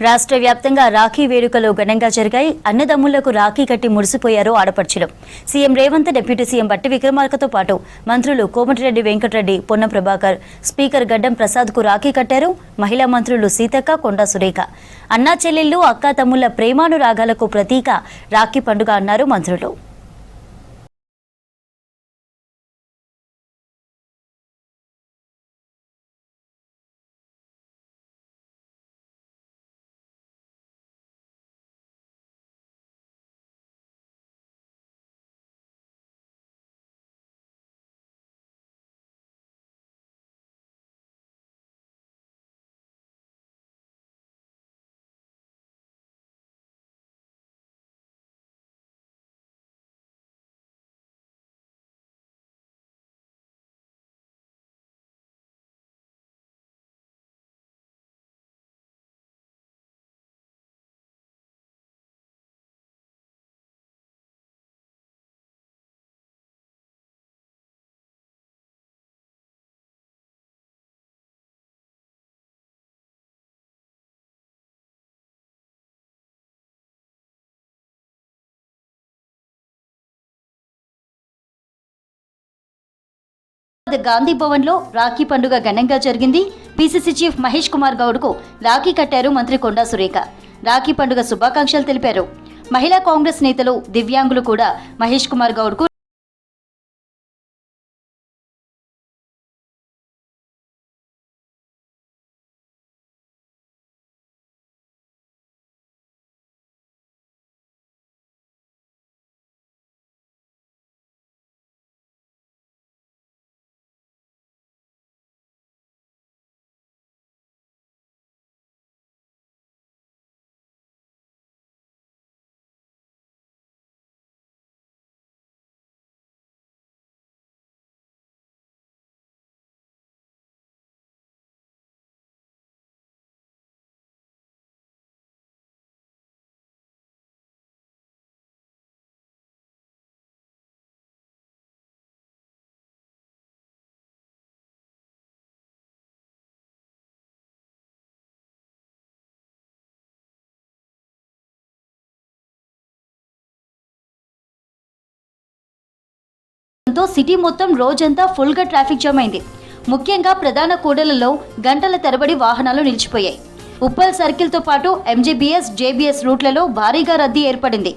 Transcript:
రాష్ట్ర వ్యాప్తంగా రాఖీ వేడుకలు ఘనంగా జరిగాయి. అన్నదమ్ములకు రాఖీ కట్టి మురిసిపోయారు ఆడపడుచులు. సీఎం రేవంత్, డిప్యూటీ సీఎం బట్టి విక్రమార్కతో పాటు మంత్రులు కోమటిరెడ్డి వెంకటరెడ్డి, పొన్నం ప్రభాకర్, స్పీకర్ గడ్డం ప్రసాద్కు రాఖీ కట్టారు. మహిళా మంత్రులు సీతక్క, కొండా సురేఖ. అన్నా చెల్లెళ్లు, అక్కా తమ్ముళ్ల ప్రేమానురాగాలకు ప్రతీక రాఖీ పండుగ అన్నారు మంత్రులు. గాంధీ భవన్ లో రాఖీ పండుగ ఘనంగా జరిగింది. పిసిసి చీఫ్ మహేష్ కుమార్ గౌడ్ కు రాఖీ కట్టారు మంత్రి కొండా సురేఖ. రాఖీ పండుగ శుభాకాంక్షలు తెలిపారు. మహిళా కాంగ్రెస్ నేతలు, దివ్యాంగులు కూడా మహేష్ కుమార్ గౌడ్ కు సిటీ మొత్తం రోజంతా ఫుల్ గా ట్రాఫిక్ జామ్ అయింది. ముఖ్యంగా ప్రధాన కూడళ్లలో గంటల తరబడి వాహనాలు నిలిచిపోయాయి. ఉప్పల్ సర్కిల్ తో పాటు ఎంజీబీఎస్, జేబీఎస్ రూట్లలో భారీగా రద్దీ ఏర్పడింది.